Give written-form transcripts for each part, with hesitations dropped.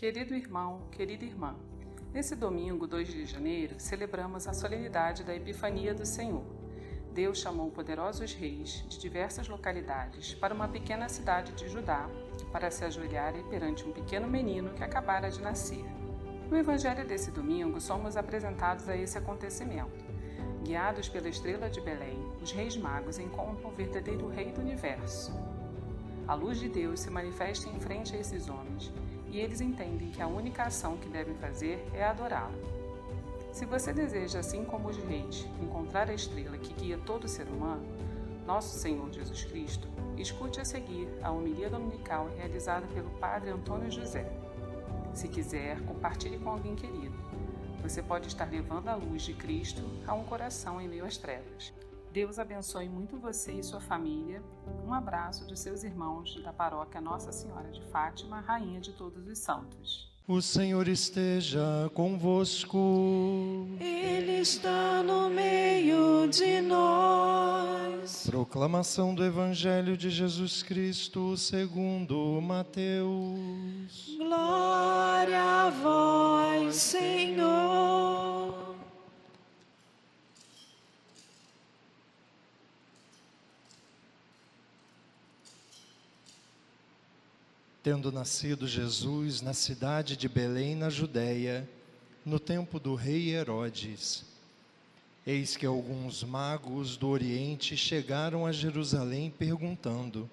Querido irmão, querida irmã, nesse domingo, 2 de janeiro, celebramos a solenidade da Epifania do Senhor. Deus chamou poderosos reis de diversas localidades para uma pequena cidade de Judá, para se ajoelharem perante um pequeno menino que acabara de nascer. No Evangelho desse domingo, somos apresentados a esse acontecimento. Guiados pela estrela de Belém, os reis magos encontram o verdadeiro rei do universo. A luz de Deus se manifesta em frente a esses homens, e eles entendem que a única ação que devem fazer é adorá-lo. Se você deseja, assim como os reis, encontrar a estrela que guia todo ser humano, nosso Senhor Jesus Cristo, escute a seguir a homilia dominical realizada pelo Padre Antônio José. Se quiser, compartilhe com alguém querido. Você pode estar levando a luz de Cristo a um coração em meio às trevas. Deus abençoe muito você e sua família. Um abraço dos seus irmãos da paróquia Nossa Senhora de Fátima, Rainha de Todos os Santos. O Senhor esteja convosco. Ele está no meio de nós. Proclamação do Evangelho de Jesus Cristo segundo Mateus. Glória a vós, Senhor. Tendo nascido Jesus na cidade de Belém, na Judéia, no tempo do rei Herodes, eis que alguns magos do Oriente chegaram a Jerusalém perguntando: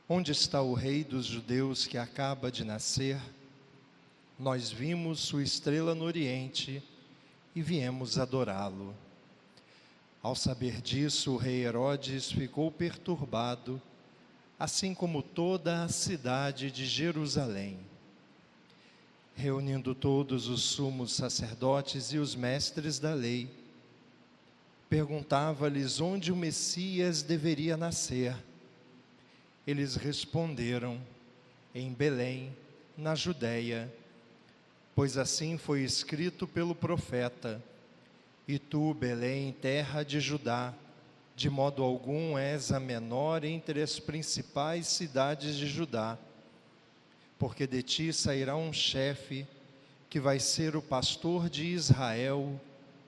onde está o rei dos judeus que acaba de nascer? Nós vimos sua estrela no Oriente e viemos adorá-lo. Ao saber disso, o rei Herodes ficou perturbado, assim como toda a cidade de Jerusalém. Reunindo todos os sumos sacerdotes e os mestres da lei, perguntava-lhes onde o Messias deveria nascer. Eles responderam: em Belém, na Judéia, pois assim foi escrito pelo profeta: e tu, Belém, terra de Judá, de modo algum és a menor entre as principais cidades de Judá, porque de ti sairá um chefe que vai ser o pastor de Israel,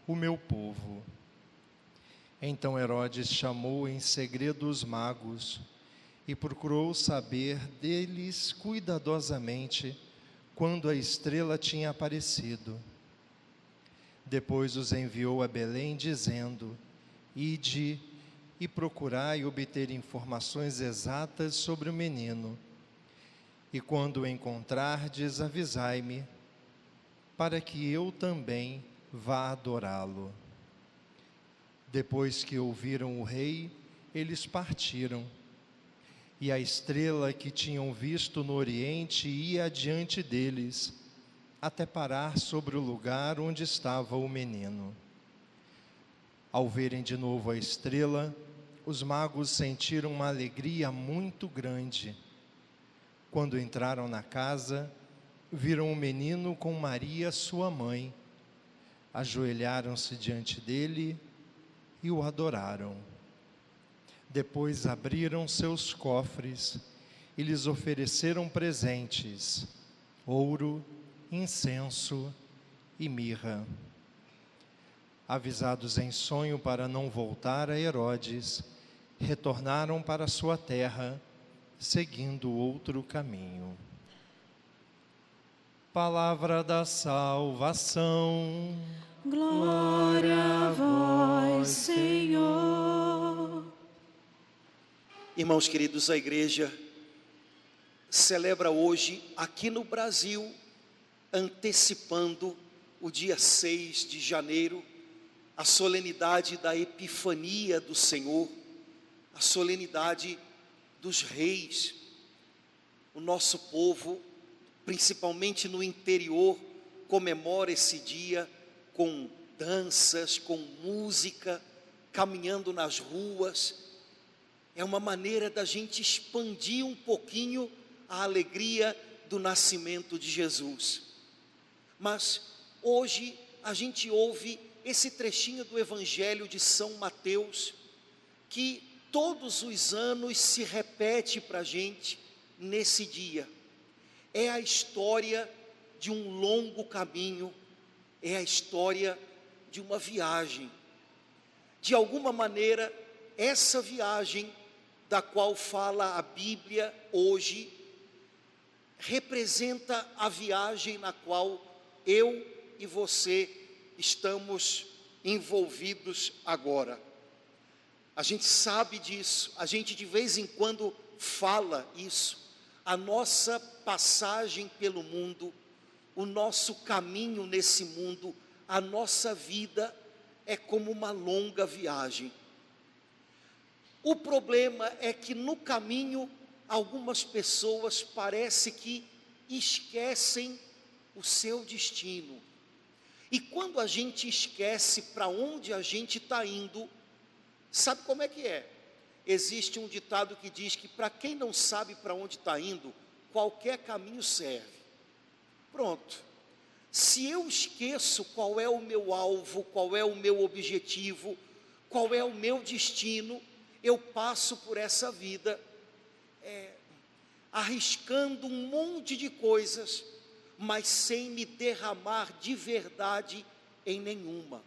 o meu povo. Então Herodes chamou em segredo os magos e procurou saber deles cuidadosamente quando a estrela tinha aparecido. Depois os enviou a Belém, dizendo: ide e procurai obter informações exatas sobre o menino. E quando o encontrardes, avisai-me, para que eu também vá adorá-lo. Depois que ouviram o rei, eles partiram. E a estrela que tinham visto no Oriente ia adiante deles, até parar sobre o lugar onde estava o menino. Ao verem de novo a estrela, os magos sentiram uma alegria muito grande. Quando entraram na casa, viram o menino com Maria, sua mãe. Ajoelharam-se diante dele e o adoraram. Depois abriram seus cofres e lhes ofereceram presentes: ouro, incenso e mirra. Avisados em sonho para não voltar a Herodes, retornaram para sua terra, seguindo outro caminho. Palavra da salvação. Glória a vós, Senhor. Irmãos queridos, a igreja celebra hoje, aqui no Brasil, antecipando o dia 6 de janeiro, a solenidade da Epifania do Senhor, a solenidade dos reis. O nosso povo, principalmente no interior, comemora esse dia com danças, com música, caminhando nas ruas. É uma maneira da gente expandir um pouquinho a alegria do nascimento de Jesus. Mas hoje a gente ouve esse trechinho do Evangelho de São Mateus, que todos os anos se repete para a gente nesse dia. é a história de um longo caminho, é a história de uma viagem. De alguma maneira, essa viagem da qual fala a Bíblia hoje, representa a viagem na qual eu e você estamos envolvidos agora. A gente sabe disso, a gente de vez em quando fala isso. A nossa passagem pelo mundo, o nosso caminho nesse mundo, a nossa vida é como uma longa viagem. O problema é que no caminho, algumas pessoas parece que esquecem o seu destino. E quando a gente esquece para onde a gente está indo, sabe como é que é? Existe um ditado que diz que para quem não sabe para onde está indo, qualquer caminho serve. Pronto. Se eu esqueço qual é o meu alvo, qual é o meu objetivo, qual é o meu destino, eu passo por essa vida arriscando um monte de coisas, mas sem me derramar de verdade em nenhuma.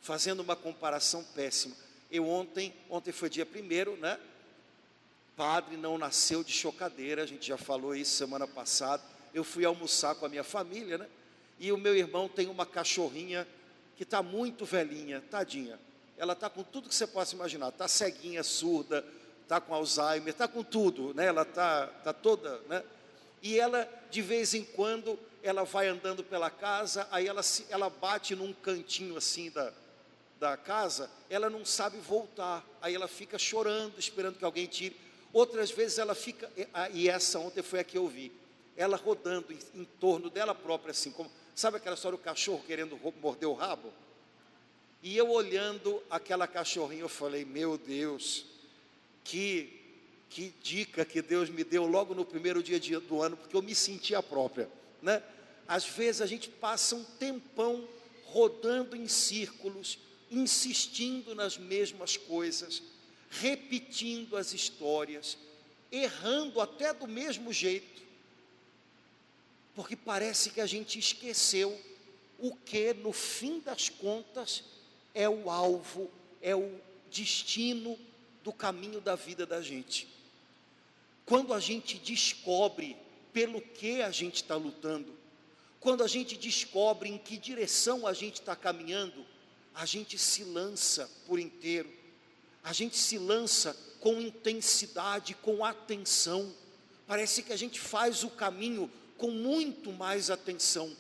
Fazendo uma comparação péssima, ontem foi dia 1º, né? Padre não nasceu de chocadeira, a gente já falou isso semana passada. Eu fui almoçar com a minha família, né? E o meu irmão tem uma cachorrinha que está muito velhinha, tadinha. Ela está com tudo que você possa imaginar, está ceguinha, surda, está com Alzheimer, está com tudo, né? Ela está toda, né? E ela, de vez em quando, ela vai andando pela casa, aí ela bate num cantinho assim da casa, ela não sabe voltar, aí ela fica chorando, esperando que alguém tire. Outras vezes ela fica, e essa ontem foi a que eu vi, ela rodando em torno dela própria, assim, como, sabe aquela história do cachorro querendo morder o rabo? E eu olhando aquela cachorrinha, eu falei, meu Deus, que dica que Deus me deu logo no primeiro dia do ano, porque eu me sentia própria, né? Às vezes a gente passa um tempão rodando em círculos, insistindo nas mesmas coisas, repetindo as histórias, errando até do mesmo jeito, porque parece que a gente esqueceu o que no fim das contas é o alvo, é o destino do caminho da vida da gente. Quando a gente descobre pelo que a gente está lutando, quando a gente descobre em que direção a gente está caminhando, a gente se lança por inteiro, a gente se lança com intensidade, com atenção. Parece que a gente faz o caminho com muito mais atenção.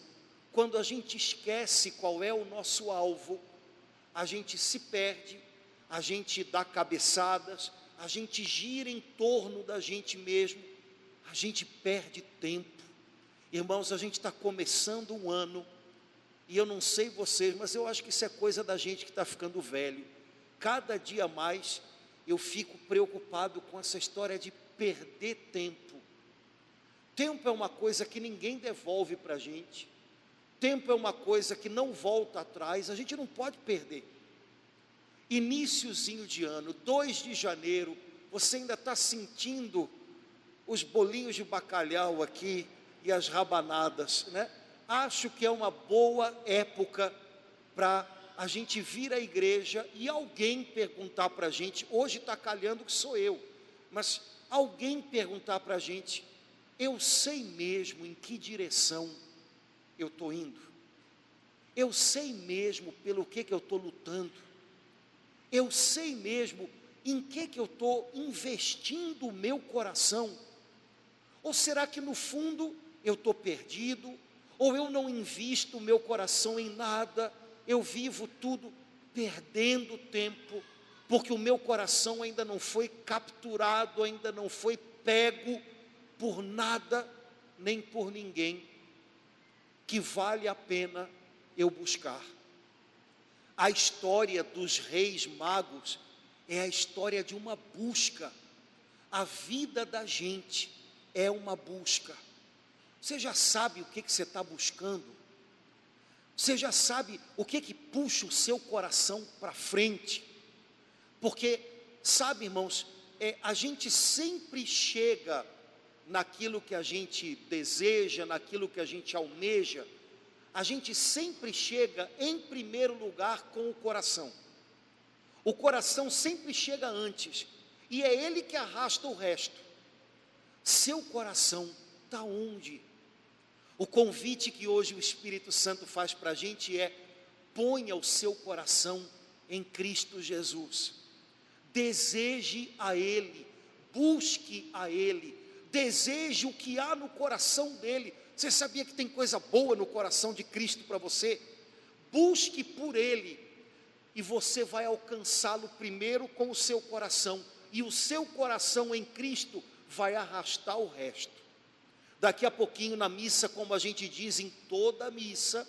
Quando a gente esquece qual é o nosso alvo, a gente se perde, a gente dá cabeçadas, a gente gira em torno da gente mesmo, a gente perde tempo. Irmãos, a gente está começando um ano, e eu não sei vocês, mas eu acho que isso é coisa da gente que está ficando velho. Cada dia mais eu fico preocupado com essa história de perder tempo. Tempo é uma coisa que ninguém devolve para a gente. Tempo é uma coisa que não volta atrás, a gente não pode perder. Iniciozinho de ano, 2 de janeiro, você ainda está sentindo os bolinhos de bacalhau aqui e as rabanadas, né? Acho que é uma boa época para a gente vir à igreja e alguém perguntar para a gente, hoje está calhando que sou eu, mas alguém perguntar para a gente, eu sei mesmo em que direção eu estou indo? Eu sei mesmo pelo que eu estou lutando? Eu sei mesmo em que eu estou investindo o meu coração? Ou será que no fundo eu estou perdido? Ou eu não invisto o meu coração em nada? Eu vivo tudo perdendo tempo, porque o meu coração ainda não foi capturado, ainda não foi pego por nada, nem por ninguém, que vale a pena eu buscar. A história dos reis magos é a história de uma busca. A vida da gente é uma busca. Você já sabe o que você está buscando? Você já sabe o que puxa o seu coração para frente? Porque, sabe, irmãos, a gente sempre chega naquilo que a gente deseja, naquilo que a gente almeja, a gente sempre chega em primeiro lugar com o coração. O coração sempre chega antes, e é ele que arrasta o resto. Seu coração está onde? O convite que hoje o Espírito Santo faz para a gente é: ponha o seu coração em Cristo Jesus. Deseje a Ele, busque a Ele, deseje o que há no coração dele. Você sabia que tem coisa boa no coração de Cristo para você? Busque por Ele, e você vai alcançá-lo primeiro com o seu coração, e o seu coração em Cristo vai arrastar o resto. Daqui a pouquinho na missa, como a gente diz em toda a missa,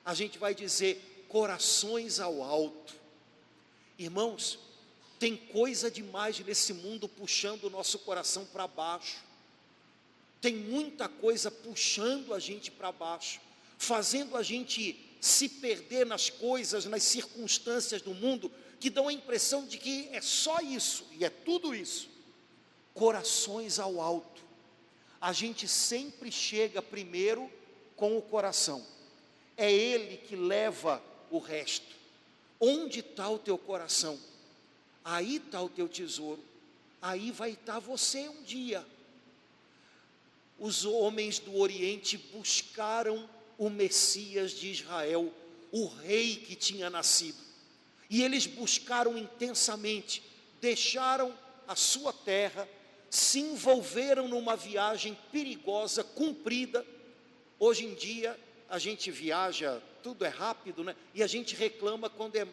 a gente vai dizer: corações ao alto. Irmãos, tem coisa demais nesse mundo puxando o nosso coração para baixo. Tem muita coisa puxando a gente para baixo, fazendo a gente se perder nas coisas, nas circunstâncias do mundo, que dão a impressão de que é só isso, e é tudo isso. Corações ao alto. A gente sempre chega primeiro com o coração. É ele que leva o resto. Onde está o teu coração? Aí está o teu tesouro. Aí vai estar você um dia. Os homens do Oriente buscaram o Messias de Israel, o rei que tinha nascido. E eles buscaram intensamente, deixaram a sua terra, se envolveram numa viagem perigosa, comprida. Hoje em dia a gente viaja, tudo é rápido, né? E a gente reclama quando é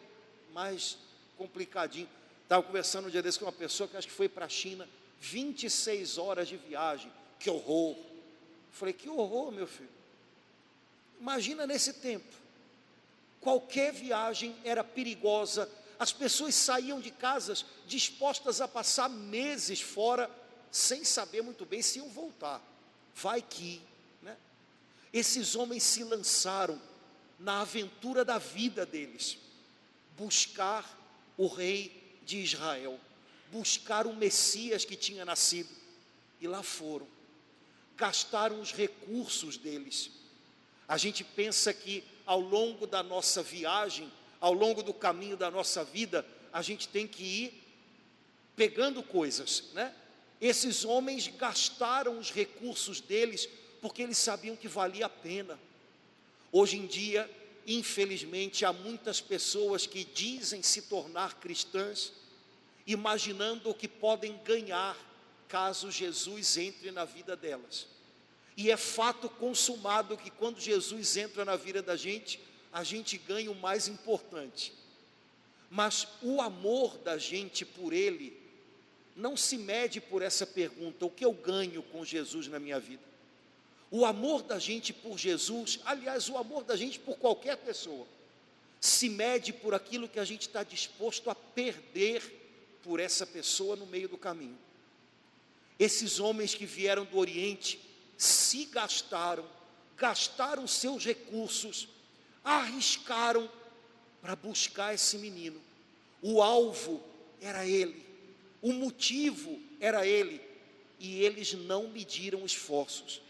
mais complicadinho. Estava conversando um dia desse com uma pessoa que acho que foi para a China, 26 horas de viagem. Que horror! Falei: que horror, meu filho. Imagina nesse tempo, qualquer viagem era perigosa. As pessoas saíam de casas dispostas a passar meses fora, sem saber muito bem se iam voltar. Vai que, né? Esses homens se lançaram na aventura da vida deles, buscar o rei de Israel, buscar o Messias que tinha nascido, e lá foram, gastaram os recursos deles. A gente pensa que ao longo da nossa viagem, ao longo do caminho da nossa vida, a gente tem que ir pegando coisas, né? Esses homens gastaram os recursos deles, porque eles sabiam que valia a pena. Hoje em dia, infelizmente, há muitas pessoas que dizem se tornar cristãs, imaginando o que podem ganhar caso Jesus entre na vida delas. E é fato consumado que quando Jesus entra na vida da gente, a gente ganha o mais importante. Mas o amor da gente por Ele não se mede por essa pergunta: o que eu ganho com Jesus na minha vida? O amor da gente por Jesus, aliás, o amor da gente por qualquer pessoa, se mede por aquilo que a gente está disposto a perder por essa pessoa no meio do caminho. Esses homens que vieram do Oriente se gastaram seus recursos, arriscaram para buscar esse menino. O alvo era ele, o motivo era ele, e eles não mediram esforços.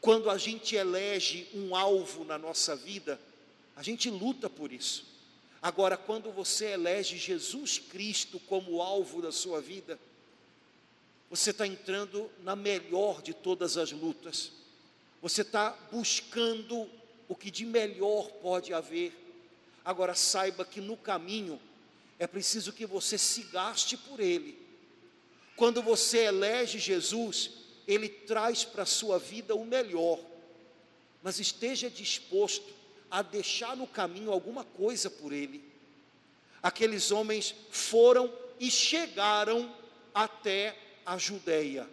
Quando a gente elege um alvo na nossa vida, a gente luta por isso. Agora, quando você elege Jesus Cristo como alvo da sua vida, você está entrando na melhor de todas as lutas. Você está buscando o que de melhor pode haver. Agora, saiba que no caminho é preciso que você se gaste por Ele. Quando você elege Jesus, Ele traz para a sua vida o melhor. Mas esteja disposto a deixar no caminho alguma coisa por Ele. Aqueles homens foram e chegaram até a Judeia.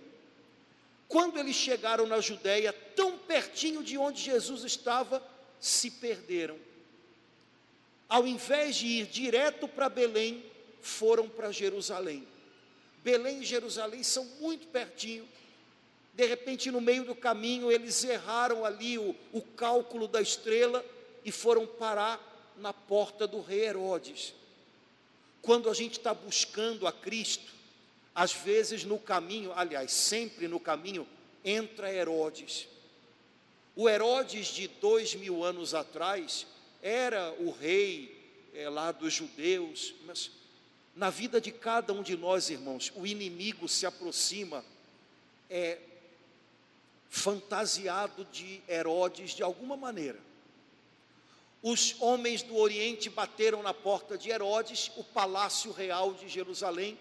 Quando eles chegaram na Judeia, tão pertinho de onde Jesus estava, se perderam. Ao invés de ir direto para Belém, foram para Jerusalém. Belém e Jerusalém são muito pertinho. De repente, no meio do caminho, eles erraram ali o cálculo da estrela e foram parar na porta do rei Herodes. Quando a gente está buscando a Cristo, às vezes no caminho, aliás, sempre no caminho, entra Herodes. O Herodes de 2000 anos atrás era o rei lá dos judeus, mas na vida de cada um de nós, irmãos, o inimigo se aproxima fantasiado de Herodes de alguma maneira. Os homens do Oriente bateram na porta de Herodes, o palácio real de Jerusalém,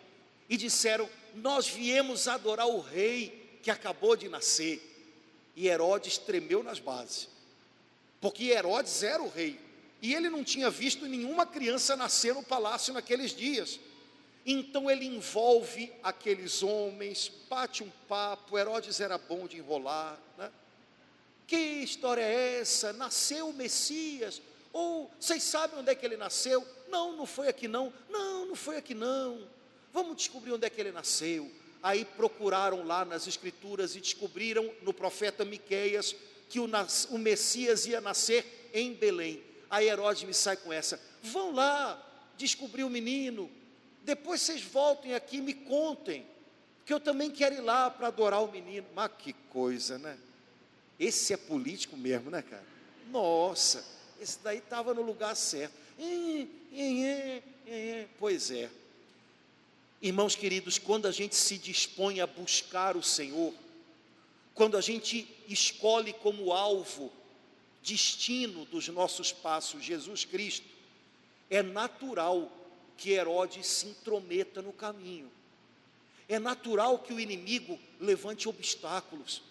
e disseram: nós viemos adorar o rei que acabou de nascer. E Herodes tremeu nas bases, porque Herodes era o rei, e ele não tinha visto nenhuma criança nascer no palácio naqueles dias. Então ele envolve aqueles homens, bate um papo. Herodes era bom de enrolar, né? Que história é essa? Nasceu o Messias? Ou vocês sabem onde é que ele nasceu? Não, não foi aqui não. Não, não foi aqui não. Vamos descobrir onde é que ele nasceu. Aí procuraram lá nas escrituras e descobriram no profeta Miqueias que o Messias ia nascer em Belém. Aí Herodes me sai com essa: vão lá descobrir o menino, depois vocês voltem aqui e me contem, que eu também quero ir lá para adorar o menino. Mas que coisa, né? Esse é político mesmo, né, cara? Nossa, esse daí estava no lugar certo. Pois é. Irmãos queridos, quando a gente se dispõe a buscar o Senhor, quando a gente escolhe como alvo, destino dos nossos passos, Jesus Cristo, é natural que Herodes se intrometa no caminho. É natural que o inimigo levante obstáculos.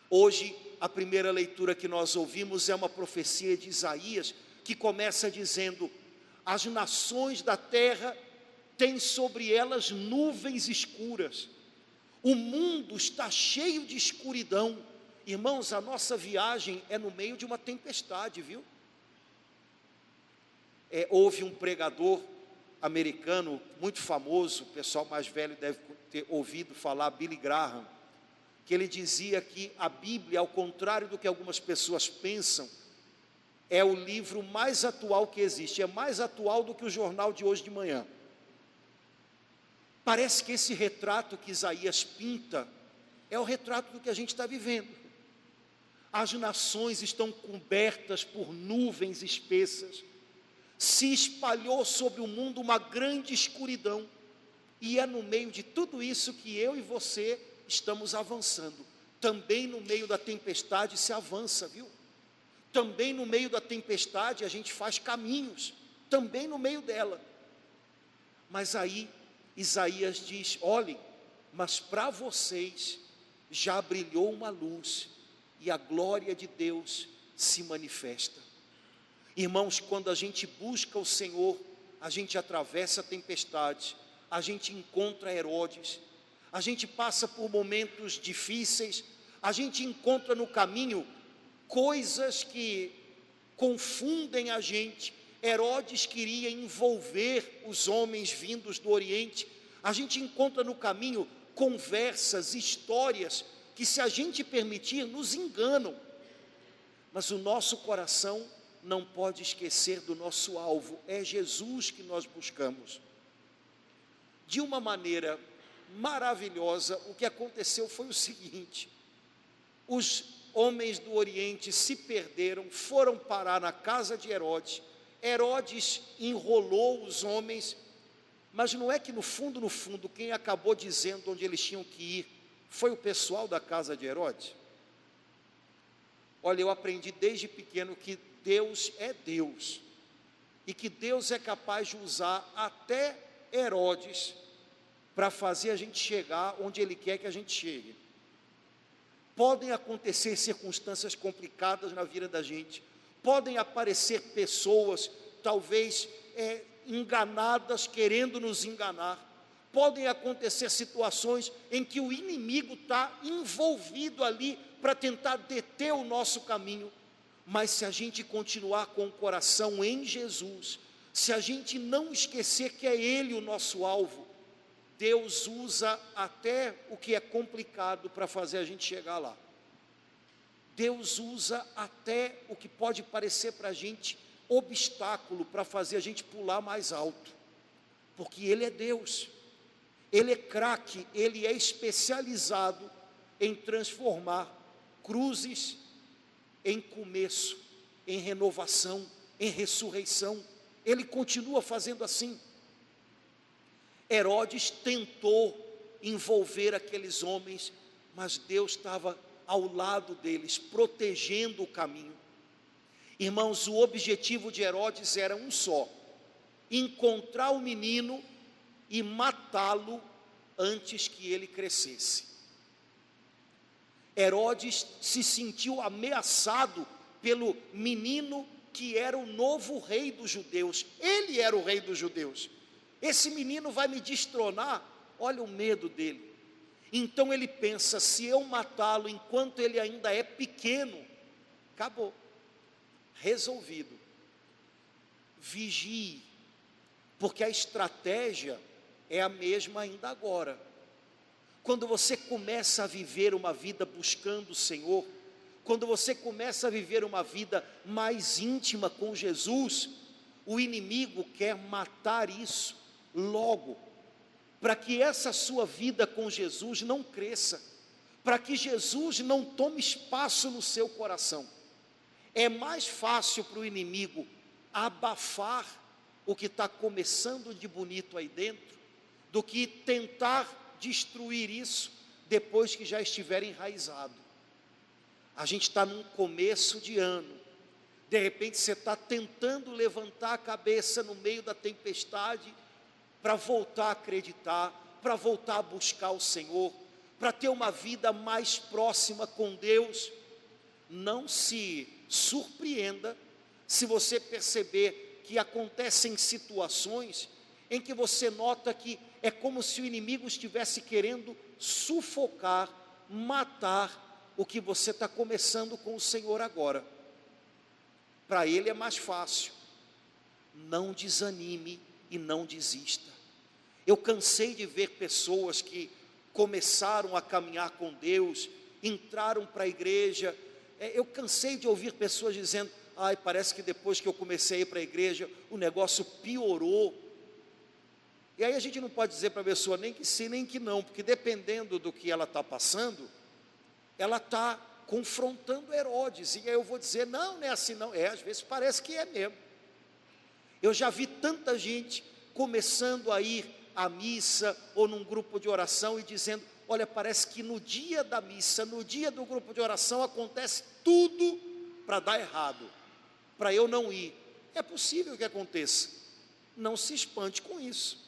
Hoje, a primeira leitura que nós ouvimos é uma profecia de Isaías, que começa dizendo: as nações da terra têm sobre elas nuvens escuras, o mundo está cheio de escuridão. Irmãos, a nossa viagem é no meio de uma tempestade, viu? Houve um pregador americano muito famoso, o pessoal mais velho deve ter ouvido falar, Billy Graham, que ele dizia que a Bíblia, ao contrário do que algumas pessoas pensam, é o livro mais atual que existe, é mais atual do que o jornal de hoje de manhã. Parece que esse retrato que Isaías pinta é o retrato do que a gente está vivendo. As nações estão cobertas por nuvens espessas, se espalhou sobre o mundo uma grande escuridão, e é no meio de tudo isso que eu e você estamos avançando. Também no meio da tempestade se avança, viu? Também no meio da tempestade a gente faz caminhos, também no meio dela. Mas aí Isaías diz: olhem, mas para vocês já brilhou uma luz, e a glória de Deus se manifesta. Irmãos, quando a gente busca o Senhor, a gente atravessa a tempestade, a gente encontra Herodes, a gente passa por momentos difíceis, a gente encontra no caminho coisas que confundem a gente. Herodes queria envolver os homens vindos do Oriente. A gente encontra no caminho conversas, histórias, que, se a gente permitir, nos enganam. Mas o nosso coração não pode esquecer do nosso alvo, é Jesus que nós buscamos. De uma maneira maravilhosa, o que aconteceu foi o seguinte: os homens do Oriente se perderam, foram parar na casa de Herodes. Herodes enrolou os homens, mas não é que no fundo, quem acabou dizendo onde eles tinham que ir foi o pessoal da casa de Herodes? Olha, eu aprendi desde pequeno que Deus é Deus, e que Deus é capaz de usar até Herodes para fazer a gente chegar onde Ele quer que a gente chegue. Podem acontecer circunstâncias complicadas na vida da gente, podem aparecer pessoas, talvez enganadas, querendo nos enganar, podem acontecer situações em que o inimigo está envolvido ali para tentar deter o nosso caminho. Mas se a gente continuar com o coração em Jesus, se a gente não esquecer que é Ele o nosso alvo, Deus usa até o que é complicado para fazer a gente chegar lá. Deus usa até o que pode parecer para a gente obstáculo para fazer a gente pular mais alto, porque Ele é Deus, Ele é craque, Ele é especializado em transformar cruzes em começo, em renovação, em ressurreição. Ele continua fazendo assim. Herodes tentou envolver aqueles homens, mas Deus estava ao lado deles, protegendo o caminho. Irmãos, o objetivo de Herodes era um só: encontrar o menino e matá-lo antes que ele crescesse. Herodes se sentiu ameaçado pelo menino que era o novo rei dos judeus. Ele era o rei dos judeus. Esse menino vai me destronar. Olha o medo dele. Então ele pensa: se eu matá-lo enquanto ele ainda é pequeno, acabou. Resolvido. Vigie, porque a estratégia é a mesma ainda agora. Quando você começa a viver uma vida buscando o Senhor, quando você começa a viver uma vida mais íntima com Jesus, o inimigo quer matar isso logo, para que essa sua vida com Jesus não cresça, para que Jesus não tome espaço no seu coração. É mais fácil para o inimigo abafar o que está começando de bonito aí dentro, do que tentar destruir isso depois que já estiver enraizado. A gente está num começo de ano, de repente você está tentando levantar a cabeça no meio da tempestade, para voltar a acreditar, para voltar a buscar o Senhor, para ter uma vida mais próxima com Deus. Não se surpreenda se você perceber que acontecem situações em que você nota que é como se o inimigo estivesse querendo sufocar, matar o que você está começando com o Senhor agora. Para ele é mais fácil. Não desanime e não desista. Eu cansei de ver pessoas que começaram a caminhar com Deus, entraram para a igreja. Eu cansei de ouvir pessoas dizendo: ai, parece que depois que eu comecei a ir para a igreja, o negócio piorou. E aí a gente não pode dizer para a pessoa nem que sim, nem que não, porque dependendo do que ela está passando, ela está confrontando Herodes. E aí eu vou dizer: não, não é assim não. Às vezes parece que é mesmo. Eu já vi tanta gente começando a ir à missa ou num grupo de oração e dizendo: olha, parece que no dia da missa, no dia do grupo de oração, acontece tudo para dar errado, para eu não ir. É possível que aconteça. Não se espante com isso.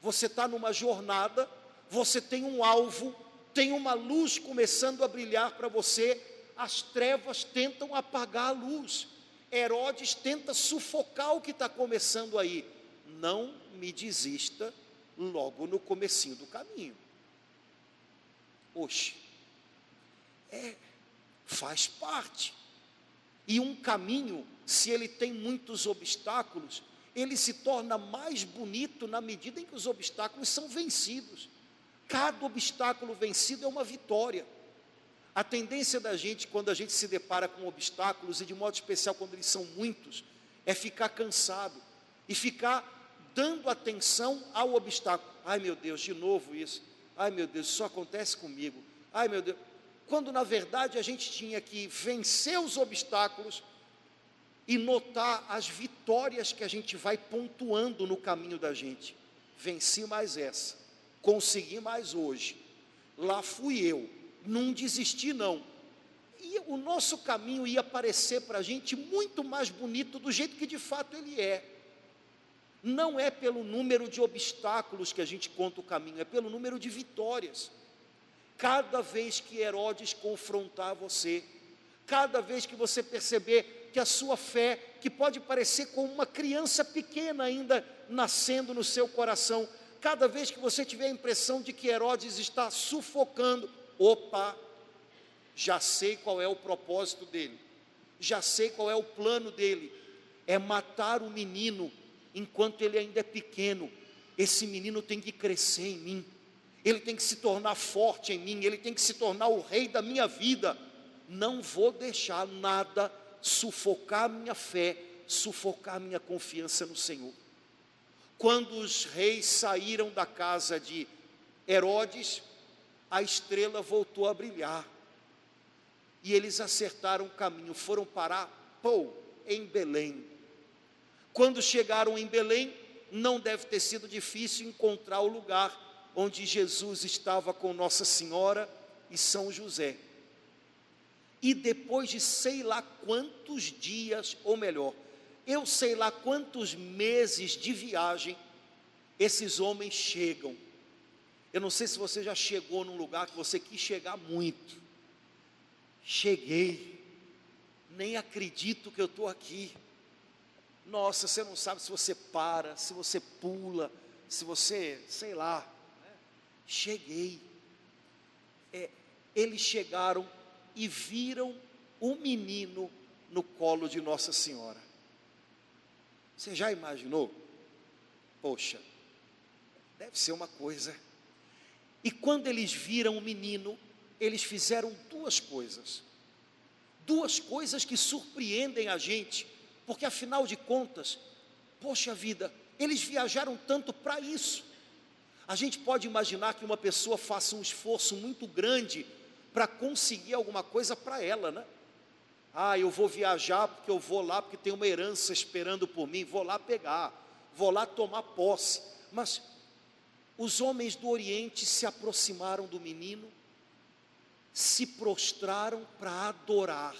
Você está numa jornada, você tem um alvo, tem uma luz começando a brilhar para você, as trevas tentam apagar a luz. Herodes tenta sufocar o que está começando aí. Não me desista logo no comecinho do caminho. Oxe, faz parte. E um caminho, se ele tem muitos obstáculos, ele se torna mais bonito na medida em que os obstáculos são vencidos. Cada obstáculo vencido é uma vitória. A tendência da gente, quando a gente se depara com obstáculos, e de modo especial quando eles são muitos, é ficar cansado e ficar dando atenção ao obstáculo. Ai meu Deus, de novo isso. Ai meu Deus, isso só acontece comigo. Ai meu Deus. Quando na verdade a gente tinha que vencer os obstáculos e notar as vitórias que a gente vai pontuando no caminho da gente. Venci mais essa, consegui mais hoje, lá fui eu, não desisti não. E o nosso caminho ia parecer para a gente muito mais bonito do jeito que de fato ele é. Não é pelo número de obstáculos que a gente conta o caminho, é pelo número de vitórias. Cada vez que Herodes confrontar você, cada vez que você perceber que a sua fé, que pode parecer como uma criança pequena ainda nascendo no seu coração, cada vez que você tiver a impressão de que Herodes está sufocando, opa, já sei qual é o propósito dele, já sei qual é o plano dele, é matar o menino enquanto ele ainda é pequeno. Esse menino tem que crescer em mim, ele tem que se tornar forte em mim, ele tem que se tornar o rei da minha vida. Não vou deixar nada sufocar a minha fé, sufocar a minha confiança no Senhor. Quando os reis saíram da casa de Herodes, a estrela voltou a brilhar. E eles acertaram o caminho, foram parar, em Belém. Quando chegaram em Belém, não deve ter sido difícil encontrar o lugar onde Jesus estava com Nossa Senhora e São José. E depois de sei lá quantos dias, ou melhor, eu sei lá quantos meses de viagem, esses homens chegam. Eu não sei se você já chegou num lugar que você quis chegar muito. Cheguei, nem acredito que eu estou aqui. Nossa, você não sabe se você para, se você pula, se você, sei lá. Cheguei. Eles chegaram e viram o menino no colo de Nossa Senhora. Você já imaginou? Poxa, deve ser uma coisa. E quando eles viram o menino, eles fizeram duas coisas que surpreendem a gente, porque afinal de contas, poxa vida, eles viajaram tanto para isso. A gente pode imaginar que uma pessoa faça um esforço muito grande para conseguir alguma coisa para ela, né? Eu vou viajar porque eu vou lá porque tem uma herança esperando por mim, vou lá pegar, vou lá tomar posse. Mas os homens do Oriente se aproximaram do menino, se prostraram para adorar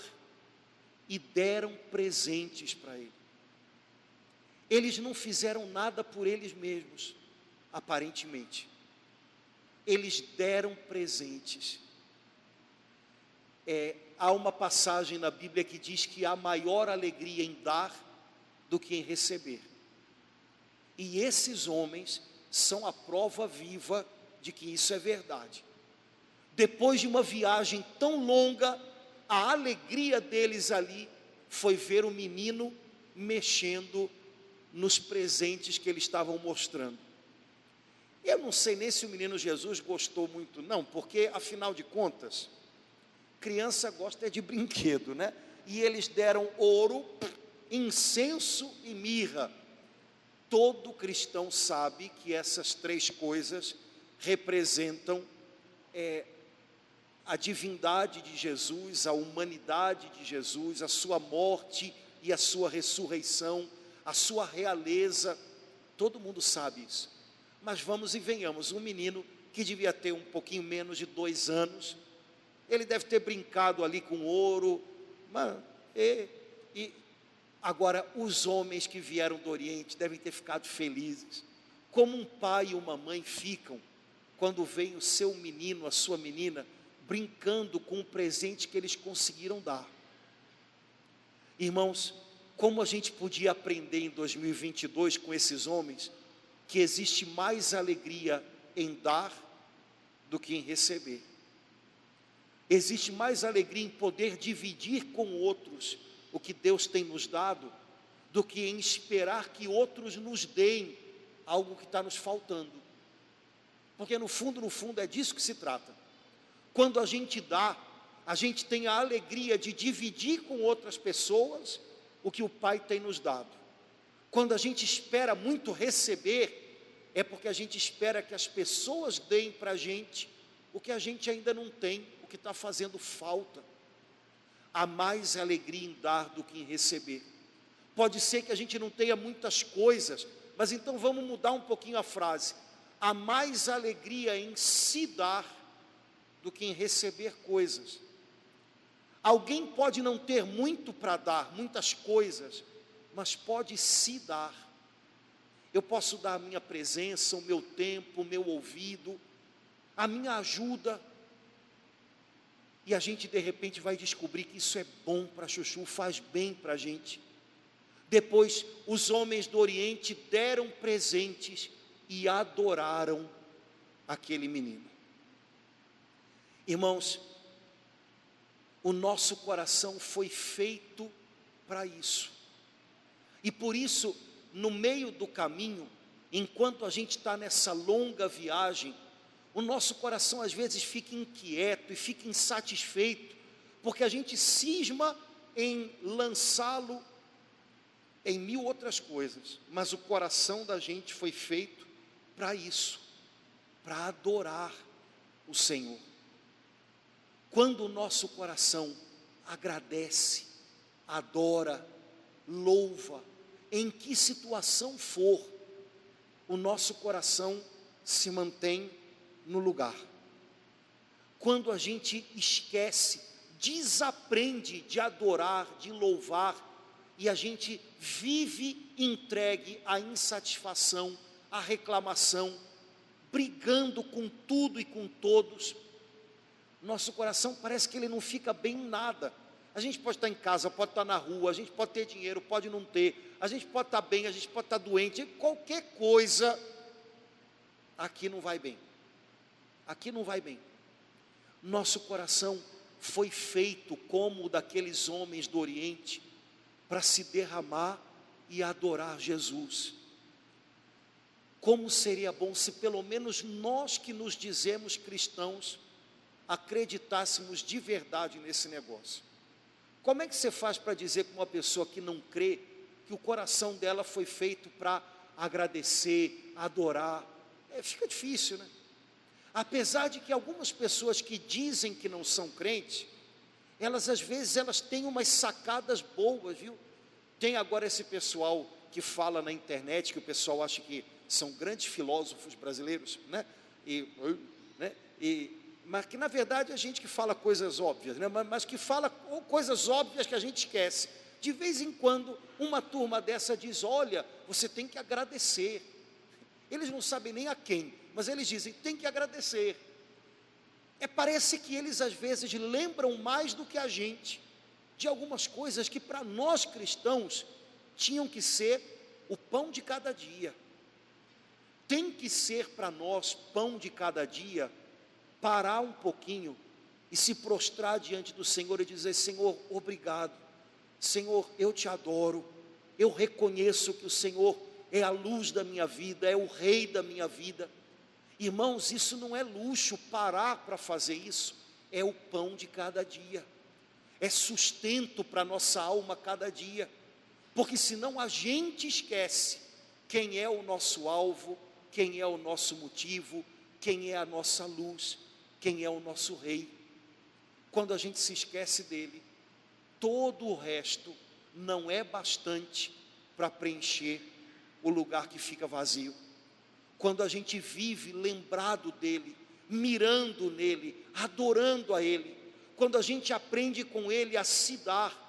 e deram presentes para ele. Eles não fizeram nada por eles mesmos, aparentemente. Eles deram presentes. Há uma passagem na Bíblia que diz que há maior alegria em dar do que em receber. E esses homens são a prova viva de que isso é verdade. Depois de uma viagem tão longa, a alegria deles ali foi ver o menino mexendo nos presentes que eles estavam mostrando. Eu não sei nem se o menino Jesus gostou muito, não, porque afinal de contas, criança gosta de brinquedo, né? E eles deram ouro, incenso e mirra. Todo cristão sabe que essas três coisas representam a divindade de Jesus, a humanidade de Jesus, a sua morte e a sua ressurreição, a sua realeza. Todo mundo sabe isso. Mas vamos e venhamos, um menino que devia ter um pouquinho menos de 2 anos, ele deve ter brincado ali com ouro, agora os homens que vieram do Oriente devem ter ficado felizes, como um pai e uma mãe ficam, quando vem o seu menino, a sua menina, brincando com o presente que eles conseguiram dar. Irmãos, como a gente podia aprender em 2022 com esses homens, que existe mais alegria em dar do que em receber. Existe mais alegria em poder dividir com outros o que Deus tem nos dado, do que em esperar que outros nos deem algo que está nos faltando. Porque no fundo é disso que se trata. Quando a gente dá, a gente tem a alegria de dividir com outras pessoas o que o Pai tem nos dado. Quando a gente espera muito receber, é porque a gente espera que as pessoas deem para a gente o que a gente ainda não tem, o que está fazendo falta. Há mais alegria em dar do que em receber. Pode ser que a gente não tenha muitas coisas, mas então vamos mudar um pouquinho a frase. Há mais alegria em se dar do que em receber coisas. Alguém pode não ter muito para dar, muitas coisas, mas pode se dar. Eu posso dar a minha presença, o meu tempo, o meu ouvido, a minha ajuda. E a gente de repente vai descobrir que isso é bom para chuchu, faz bem para a gente. Depois, os homens do Oriente deram presentes e adoraram aquele menino. Irmãos, o nosso coração foi feito para isso. E por isso, no meio do caminho, enquanto a gente está nessa longa viagem, o nosso coração às vezes fica inquieto e fica insatisfeito, porque a gente cisma em lançá-lo em 1000 outras coisas, mas o coração da gente foi feito para isso, para adorar, o Senhor. Quando o nosso coração agradece, adora, louva, em que situação for, o nosso coração se mantém no lugar. Quando a gente esquece, desaprende de adorar, de louvar, e a gente vive entregue à insatisfação, à reclamação, brigando com tudo e com todos, nosso coração parece que ele não fica bem em nada. A gente pode estar em casa, pode estar na rua, a gente pode ter dinheiro, pode não ter, a gente pode estar bem, a gente pode estar doente, qualquer coisa, aqui não vai bem. Aqui não vai bem. Nosso coração foi feito como o daqueles homens do Oriente, para se derramar e adorar Jesus. Como seria bom se pelo menos nós que nos dizemos cristãos, acreditássemos de verdade nesse negócio. Como é que você faz para dizer para uma pessoa que não crê, que o coração dela foi feito para agradecer, adorar? Fica difícil, né? Apesar de que algumas pessoas que dizem que não são crentes, elas às vezes elas têm umas sacadas boas, viu? Tem agora esse pessoal que fala na internet, que o pessoal acha que são grandes filósofos brasileiros, né? Mas que na verdade é gente que fala coisas óbvias, né? Mas que fala coisas óbvias que a gente esquece. De vez em quando, uma turma dessa diz: olha, você tem que agradecer. Eles não sabem nem a quem, mas eles dizem, tem que agradecer. Parece que eles às vezes lembram mais do que a gente, de algumas coisas que para nós cristãos, tinham que ser o pão de cada dia. Tem que ser para nós, pão de cada dia, parar um pouquinho e se prostrar diante do Senhor e dizer: Senhor, obrigado. Senhor, eu te adoro. Eu reconheço que o Senhor é a luz da minha vida, é o Rei da minha vida. Irmãos, isso não é luxo, parar para fazer isso, é o pão de cada dia, é sustento para a nossa alma cada dia, porque senão a gente esquece quem é o nosso alvo, quem é o nosso motivo, quem é a nossa luz, quem é o nosso Rei. Quando a gente se esquece dele, todo o resto não é bastante para preencher o lugar que fica vazio. Quando a gente vive lembrado dele, mirando nele, adorando a ele, quando a gente aprende com ele a se dar,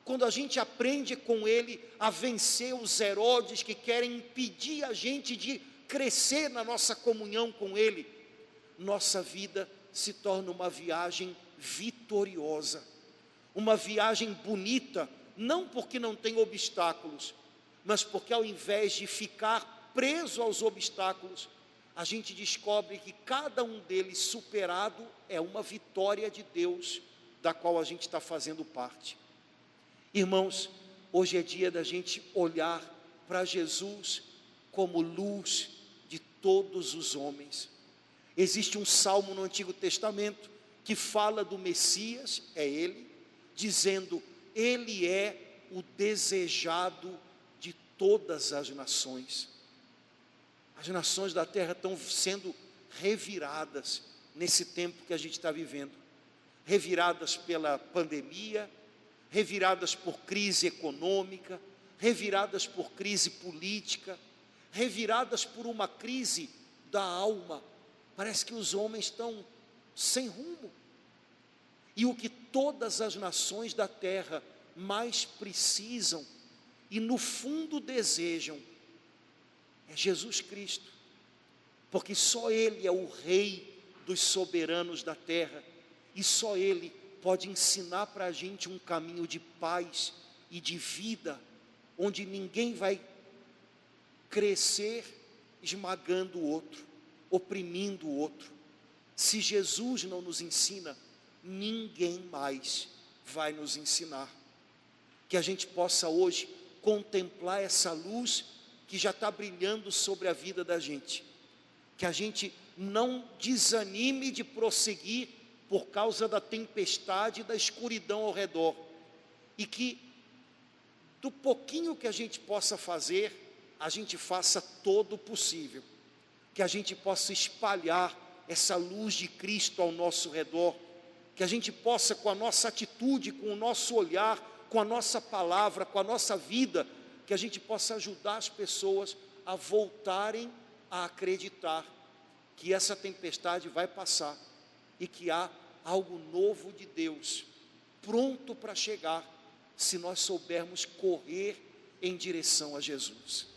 quando a gente aprende com ele a vencer os Herodes que querem impedir a gente de crescer na nossa comunhão com ele, nossa vida se torna uma viagem vitoriosa, uma viagem bonita, não porque não tem obstáculos, mas porque ao invés de ficar preso aos obstáculos, a gente descobre que cada um deles superado é uma vitória de Deus, da qual a gente está fazendo parte. Irmãos, hoje é dia da gente olhar para Jesus como luz de todos os homens. Existe um salmo no Antigo Testamento que fala do Messias, é ele, dizendo: ele é o desejado de todas as nações. As nações da terra estão sendo reviradas nesse tempo que a gente está vivendo, reviradas pela pandemia, reviradas por crise econômica, reviradas por crise política, reviradas por uma crise da alma. Parece que os homens estão sem rumo. E o que todas as nações da terra mais precisam e no fundo desejam é Jesus Cristo, porque só ele é o Rei dos soberanos da terra, e só ele pode ensinar para a gente um caminho de paz e de vida, onde ninguém vai crescer esmagando o outro, oprimindo o outro. Se Jesus não nos ensina, ninguém mais vai nos ensinar. Que a gente possa hoje contemplar essa luz que já está brilhando sobre a vida da gente, que a gente não desanime de prosseguir por causa da tempestade e da escuridão ao redor, e que do pouquinho que a gente possa fazer, a gente faça todo o possível, que a gente possa espalhar essa luz de Cristo ao nosso redor, que a gente possa, com a nossa atitude, com o nosso olhar, com a nossa palavra, com a nossa vida, que a gente possa ajudar as pessoas a voltarem a acreditar que essa tempestade vai passar e que há algo novo de Deus pronto para chegar, se nós soubermos correr em direção a Jesus.